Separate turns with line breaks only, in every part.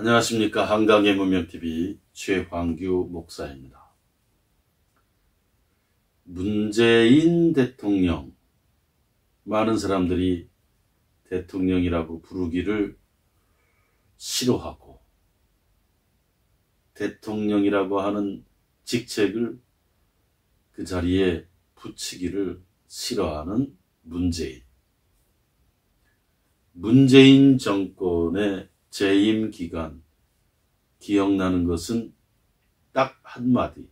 안녕하십니까. 한강의 문명TV 최황규 목사입니다. 문재인 대통령, 많은 사람들이 대통령이라고 부르기를 싫어하고 대통령이라고 하는 직책을 그 자리에 붙이기를 싫어하는 문재인 정권의 재임 기간, 기억나는 것은 딱 한마디,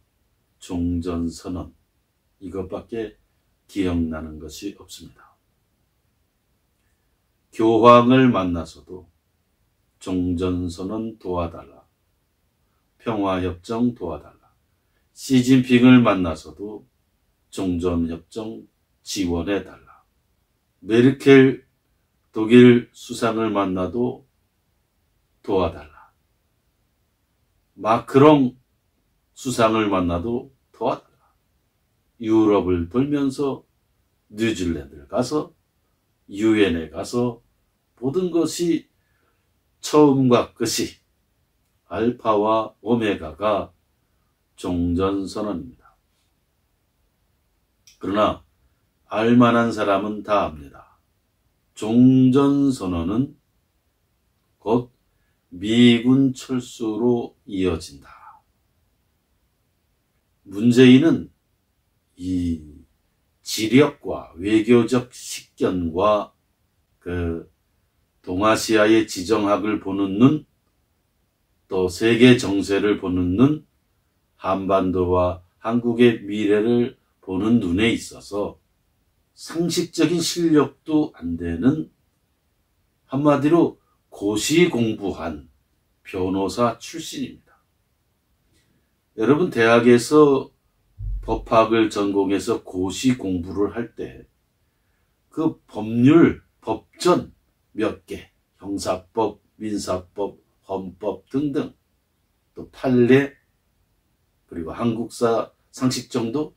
종전선언, 이것밖에 기억나는 것이 없습니다. 교황을 만나서도 종전선언 도와달라, 평화협정 도와달라, 시진핑을 만나서도 종전협정 지원해달라, 메르켈 독일 수상을 만나도 도와달라, 마크롱 수상을 만나도 도와달라, 유럽을 돌면서 뉴질랜드를 가서 유엔에 가서 모든 것이 처음과 끝이 알파와 오메가가 종전선언입니다. 그러나 알만한 사람은 다 압니다. 종전선언은 곧 미군 철수로 이어진다. 문재인은 이 지력과 외교적 식견과 그 동아시아의 지정학을 보는 눈, 또 세계 정세를 보는 눈, 한반도와 한국의 미래를 보는 눈에 있어서 상식적인 실력도 안 되는, 한마디로 고시 공부한 변호사 출신입니다. 여러분, 대학에서 법학을 전공해서 고시 공부를 할 때 그 법률, 법전 몇 개, 형사법, 민사법, 헌법 등등, 또 판례, 그리고 한국사 상식 정도,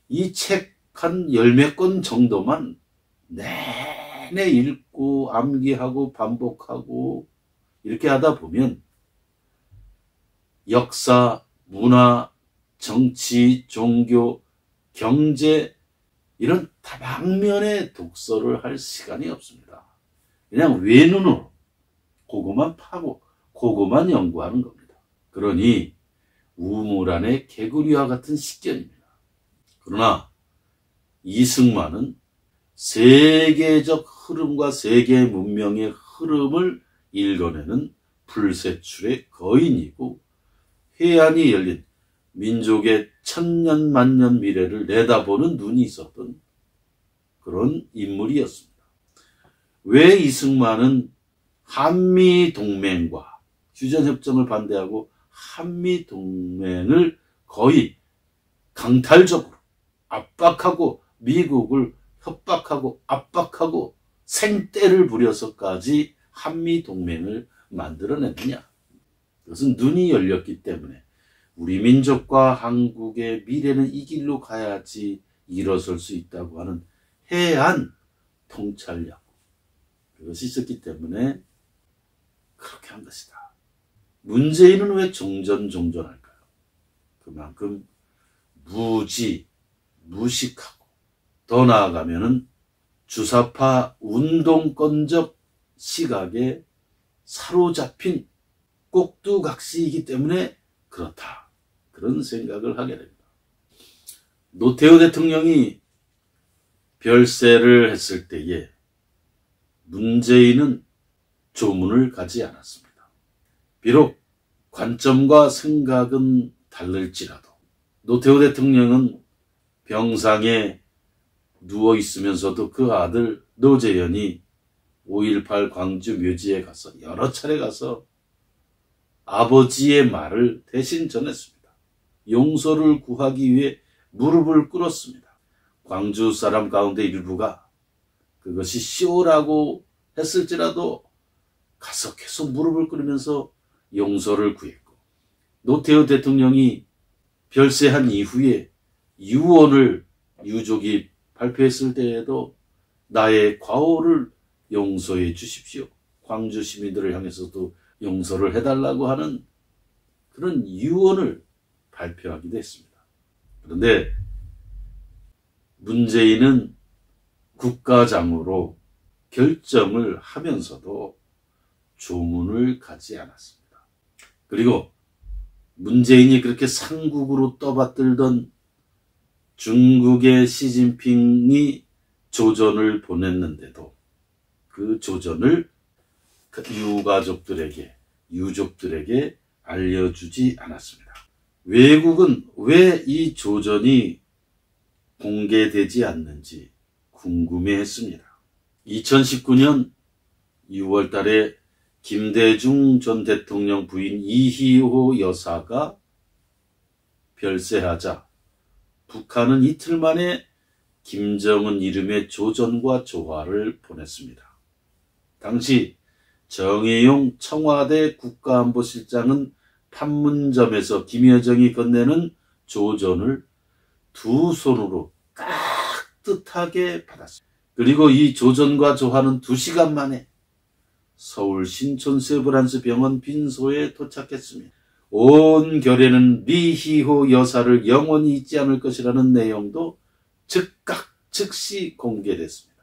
이 책 한 10몇 권 정도만 내내 읽고 암기하고 반복하고 이렇게 하다 보면 역사, 문화, 정치, 종교, 경제 이런 다방면의 독서를 할 시간이 없습니다. 그냥 외눈으로 그것만 파고 그것만 연구하는 겁니다. 그러니 우물 안의 개구리와 같은 식견입니다. 그러나 이승만은 세계적 흐름과 세계 문명의 흐름을 읽어내는 불세출의 거인이고, 해안이 열린 민족의 천년 만년 미래를 내다보는 눈이 있었던 그런 인물이었습니다. 왜 이승만은 한미동맹과 휴전협정을 반대하고 한미동맹을 거의 강탈적으로 압박하고 미국을 협박하고 압박하고 생떼를 부려서까지 한미동맹을 만들어냈느냐? 그것은 눈이 열렸기 때문에 우리 민족과 한국의 미래는 이 길로 가야지 일어설 수 있다고 하는 해안 통찰력, 그것이 있었기 때문에 그렇게 한 것이다. 문재인은 왜 종전할까요? 그만큼 무식하고, 더 나아가면은 주사파 운동권적 시각에 사로잡힌 꼭두각시이기 때문에 그렇다, 그런 생각을 하게 됩니다. 노태우 대통령이 별세를 했을 때에 문재인은 조문을 가지 않았습니다. 비록 관점과 생각은 다를지라도 노태우 대통령은 병상에 누워 있으면서도 그 아들 노재현이 5.18 광주 묘지에 가서 여러 차례 가서 아버지의 말을 대신 전했습니다. 용서를 구하기 위해 무릎을 꿇었습니다. 광주 사람 가운데 일부가 그것이 쇼라고 했을지라도 가서 계속 무릎을 꿇으면서 용서를 구했고, 노태우 대통령이 별세한 이후에 유언을 유족이 발표했을 때에도 나의 과오를 용서해 주십시오, 광주 시민들을 향해서도 용서를 해달라고 하는 그런 유언을 발표하기도 했습니다. 그런데 문재인은 국가장으로 결정을 하면서도 조문을 가지 않았습니다. 그리고 문재인이 그렇게 상국으로 떠받들던 중국의 시진핑이 조전을 보냈는데도 그 조전을 유족들에게 알려주지 않았습니다. 외국은 왜 이 조전이 공개되지 않는지 궁금해했습니다. 2019년 6월 달에 김대중 전 대통령 부인 이희호 여사가 별세하자 북한은 이틀 만에 김정은 이름의 조전과 조화를 보냈습니다. 당시 정의용 청와대 국가안보실장은 판문점에서 김여정이 건네는 조전을 두 손으로 깍듯하게 받았습니다. 그리고 이 조전과 조화는 2시간 만에 서울 신촌 세브란스 병원 빈소에 도착했습니다. 온 결에는 리희호 여사를 영원히 잊지 않을 것이라는 내용도 즉각 즉시 공개됐습니다.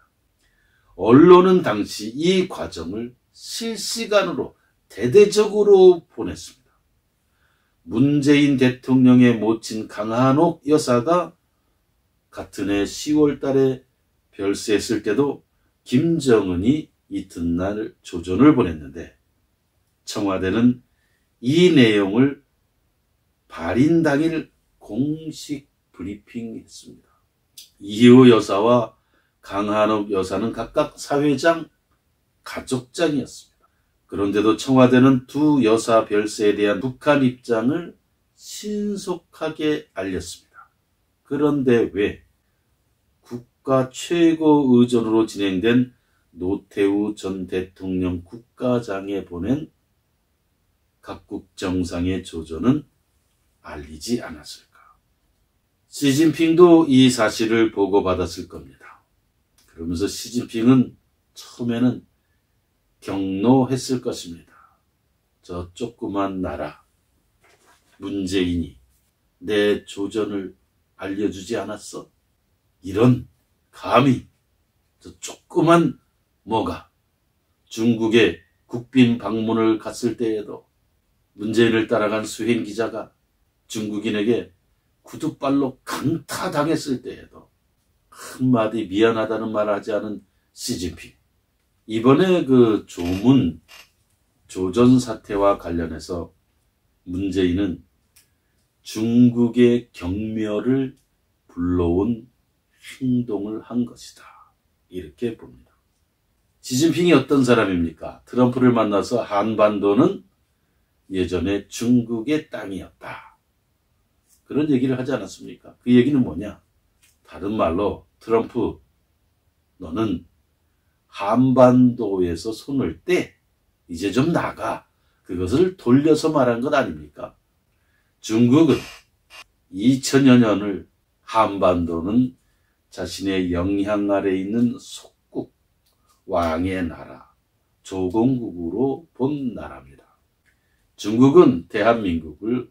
언론은 당시 이 과정을 실시간으로 대대적으로 보냈습니다. 문재인 대통령의 모친 강한옥 여사가 같은 해 10월 달에 별세했을 때도 김정은이 이튿날 조전을 보냈는데 청와대는 이 내용을 발인 당일 공식 브리핑했습니다. 이희호 여사와 강한옥 여사는 각각 사회장, 가족장이었습니다. 그런데도 청와대는 두 여사 별세에 대한 북한 입장을 신속하게 알렸습니다. 그런데 왜 국가 최고 의전으로 진행된 노태우 전 대통령 국가장에 보낸 각국 정상의 조전은 알리지 않았을까? 시진핑도 이 사실을 보고받았을 겁니다. 그러면서 시진핑은 처음에는 경노했을 것입니다. 저 조그만 나라 문재인이 내 조전을 알려주지 않았어? 이런 감히 저 조그만 뭐가 중국에 국빈 방문을 갔을 때에도 문재인을 따라간 수행 기자가 중국인에게 구두발로 강타당했을 때에도 한마디 미안하다는 말을 하지 않은 시진핑. 이번에 그 조전 사태와 관련해서 문재인은 중국의 경멸을 불러온 행동을 한 것이다. 이렇게 봅니다. 시진핑이 어떤 사람입니까? 트럼프를 만나서 한반도는 예전에 중국의 땅이었다. 그런 얘기를 하지 않았습니까? 그 얘기는 뭐냐? 다른 말로 트럼프, 너는 한반도에서 손을 떼. 이제 좀 나가. 그것을 돌려서 말한 것 아닙니까? 중국은 2000여 년을 한반도는 자신의 영향 아래 있는 속국, 왕의 나라, 조공국으로 본 나라입니다. 중국은 대한민국을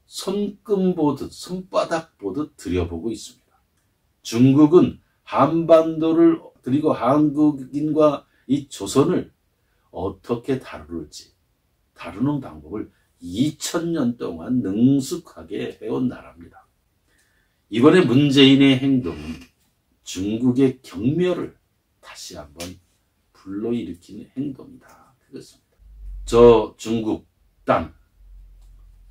손금 보듯, 손바닥 보듯 들여보고 있습니다. 중국은 한반도를 그리고 한국인과 이 조선을 어떻게 다룰지 다루는 방법을 2000년 동안 능숙하게 해온 나라입니다. 이번에 문재인의 행동은 중국의 경멸을 다시 한번 불러일으키는 행동이다. 그렇습니다. 저 중국 땅,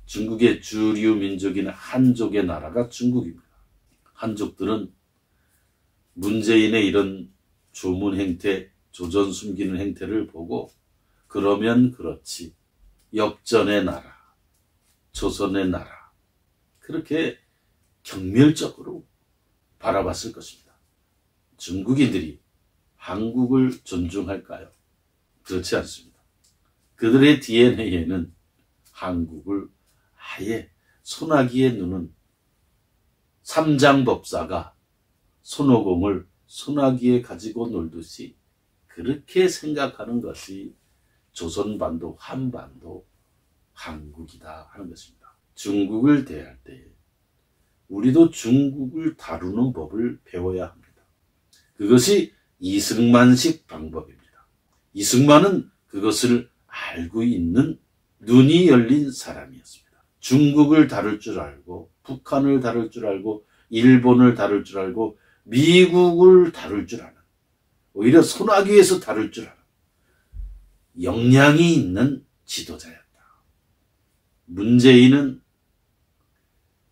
중국의 주류 민족인 한족의 나라가 중국입니다. 한족들은 문재인의 이런 조문 행태, 조전 숨기는 행태를 보고 그러면 그렇지, 역전의 나라, 조선의 나라, 그렇게 경멸적으로 바라봤을 것입니다. 중국인들이 한국을 존중할까요? 그렇지 않습니다. 그들의 DNA에는 한국을 아예 소나기에 누는 삼장법사가 손오공을 소나기에 가지고 놀듯이 그렇게 생각하는 것이 조선반도, 한반도, 한국이다 하는 것입니다. 중국을 대할 때 우리도 중국을 다루는 법을 배워야 합니다. 그것이 이승만식 방법입니다. 이승만은 그것을 알고 있는 눈이 열린 사람이었습니다. 중국을 다룰 줄 알고, 북한을 다룰 줄 알고, 일본을 다룰 줄 알고, 미국을 다룰 줄 아는, 오히려 소나기에서 다룰 줄 아는 역량이 있는 지도자였다. 문재인은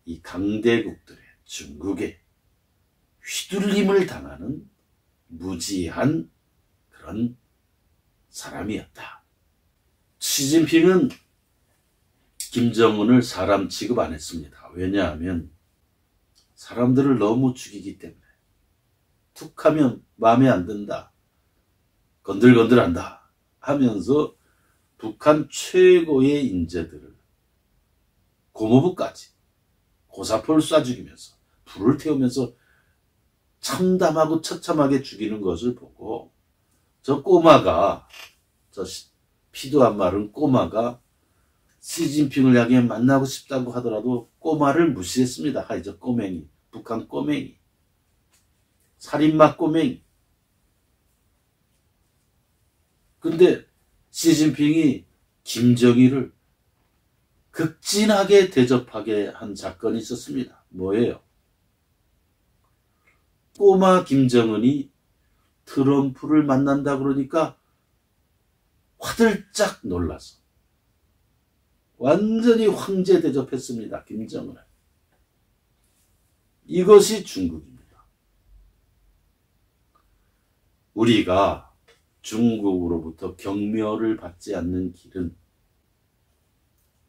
이 강대국들의 중국에 휘둘림을 당하는 무지한 그런 사람이었다. 시진핑은 김정은을 사람 취급 안 했습니다. 왜냐하면 사람들을 너무 죽이기 때문에. 툭하면 마음에 안 든다, 건들건들한다 하면서 북한 최고의 인재들을 고모부까지 고사포를 쏴 죽이면서 불을 태우면서 참담하고 처참하게 죽이는 것을 보고 저 꼬마가, 저 피도 안 마른 꼬마가 시진핑을 향해 만나고 싶다고 하더라도 꼬마를 무시했습니다. 하이, 저 꼬맹이, 북한 꼬맹이, 살인마 꼬맹이. 근데 시진핑이 김정일을 극진하게 대접하게 한 사건이 있었습니다. 뭐예요? 꼬마 김정은이 트럼프를 만난다 그러니까 화들짝 놀라서 완전히 황제 대접했습니다. 김정은을. 이것이 중국입니다. 우리가 중국으로부터 경멸을 받지 않는 길은,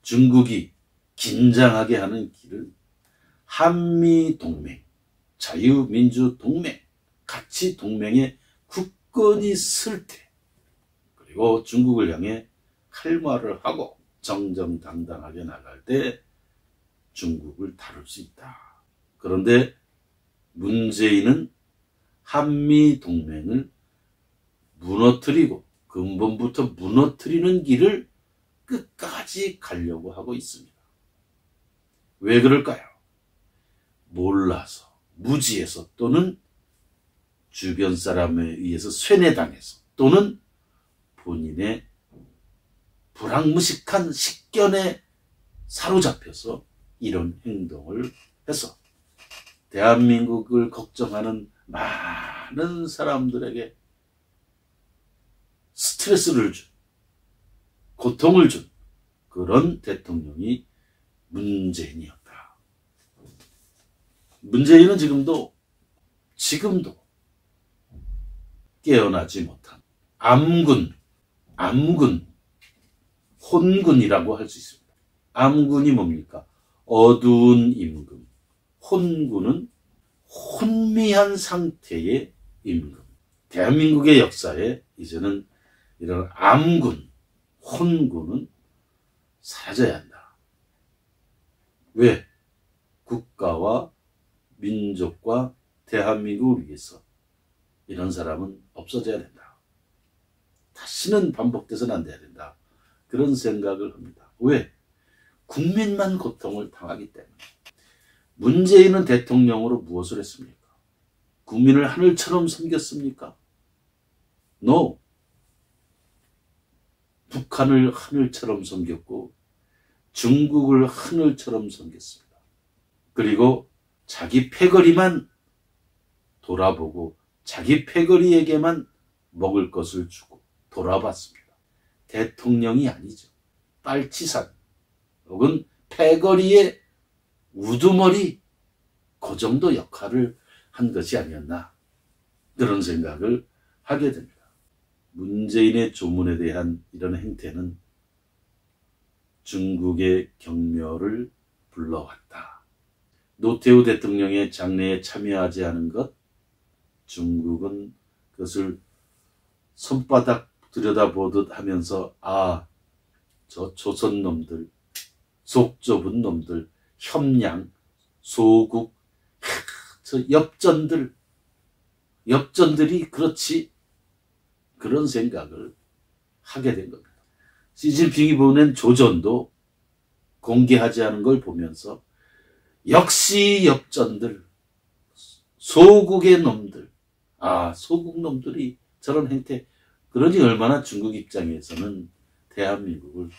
중국이 긴장하게 하는 길은 한미동맹, 자유민주동맹, 가치동맹에 굳건히 설 때, 그리고 중국을 향해 칼말을 하고 정정당당하게 나갈 때 중국을 다룰 수 있다. 그런데 문재인은 한미동맹을 무너뜨리고 근본부터 무너뜨리는 길을 끝까지 가려고 하고 있습니다. 왜 그럴까요? 몰라서, 무지해서, 또는 주변 사람에 의해서 쇠뇌당해서, 또는 본인의 불황무식한 식견에 사로잡혀서 이런 행동을 해서 대한민국을 걱정하는 많은 사람들에게 스트레스를 준, 고통을 준 그런 대통령이 문재인이었다. 문재인은 지금도 깨어나지 못한 암군, 혼군이라고 할 수 있습니다. 암군이 뭡니까? 어두운 임금. 혼군은 혼미한 상태의 임금. 대한민국의 역사에 이제는 이런 암군, 혼군은 사라져야 한다. 왜? 국가와 민족과 대한민국을 위해서 이런 사람은 없어져야 된다. 다시는 반복돼서는 안 돼야 된다. 그런 생각을 합니다. 왜? 국민만 고통을 당하기 때문에. 문재인은 대통령으로 무엇을 했습니까? 국민을 하늘처럼 섬겼습니까? No. 북한을 하늘처럼 섬겼고 중국을 하늘처럼 섬겼습니다. 그리고 자기 패거리만 돌아보고 자기 패거리에게만 먹을 것을 주고 돌아봤습니다. 대통령이 아니죠. 빨치산 혹은 패거리의 우두머리, 그 정도 역할을 한 것이 아니었나, 그런 생각을 하게 됩니다. 문재인의 조문에 대한 이런 행태는 중국의 경멸을 불러왔다. 노태우 대통령의 장례에 참여하지 않은 것, 중국은 그것을 손바닥 들여다보듯 하면서 저 조선놈들, 속 좁은 놈들, 협량, 소국, 저 엽전들이 그렇지, 그런 생각을 하게 된 겁니다. 시진핑이 보낸 조전도 공개하지 않은 걸 보면서 역시 역전들, 소국의 놈들, 소국 놈들이 저런 행태, 그러니 얼마나 중국 입장에서는 대한민국을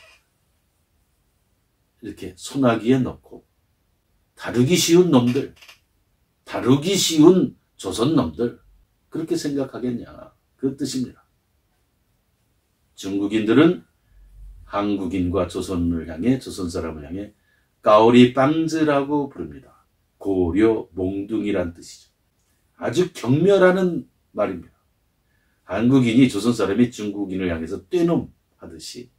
이렇게 소나기에 넣고 다루기 쉬운 놈들, 다루기 쉬운 조선 놈들, 그렇게 생각하겠냐, 그 뜻입니다. 중국인들은 한국인과 조선을 향해, 조선 사람을 향해 까오리 빵즈라고 부릅니다. 고려 몽둥이란 뜻이죠. 아주 경멸하는 말입니다. 한국인이 조선 사람이 중국인을 향해서 떼놈 하듯이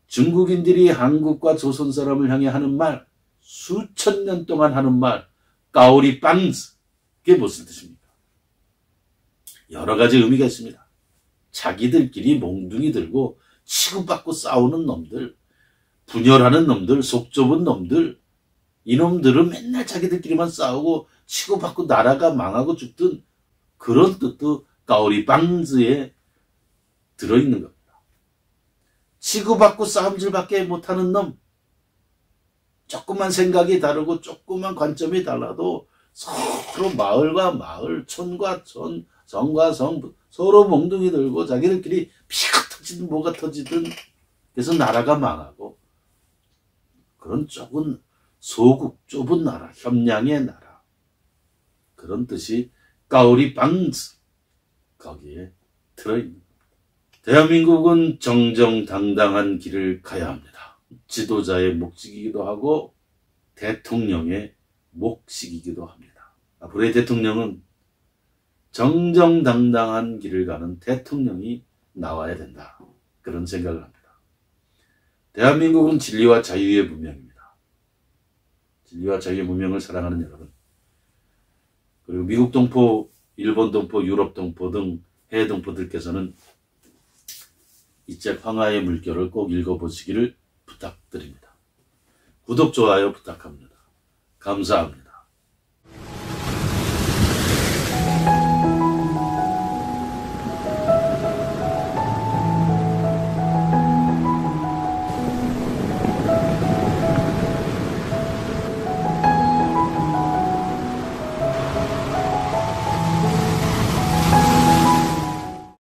중국인들이 한국과 조선 사람을 향해 하는 말, 수천 년 동안 하는 말, 까오리 빵즈, 그게 무슨 뜻입니까? 여러 가지 의미가 있습니다. 자기들끼리 몽둥이 들고 치고받고 싸우는 놈들, 분열하는 놈들, 속 좁은 놈들, 이놈들은 맨날 자기들끼리만 싸우고 치고받고 나라가 망하고 죽든 그런 뜻도 까오리 빵즈에 들어있는 겁니다. 치고받고 싸움질밖에 못하는 놈, 조금만 생각이 다르고 조금만 관점이 달라도 서로 마을과 마을, 촌과 촌, 성과 성, 서로 몽둥이 들고 자기들끼리 피가 터지든 뭐가 터지든 그래서 나라가 망하고, 그런 좁은 소국, 좁은 나라, 협량의 나라, 그런 뜻이 까오리 빵즈, 거기에 들어있는 겁니다. 대한민국은 정정당당한 길을 가야 합니다. 지도자의 목식이기도 하고 대통령의 목식이기도 합니다. 앞으로의 대통령은 정정당당한 길을 가는 대통령이 나와야 된다, 그런 생각을 합니다. 대한민국은 진리와 자유의 문명입니다. 진리와 자유의 문명을 사랑하는 여러분, 그리고 미국 동포, 일본 동포, 유럽 동포 등 해외 동포들께서는 이 책 황하의 물결을 꼭 읽어보시기를 부탁드립니다. 구독, 좋아요 부탁합니다. 감사합니다.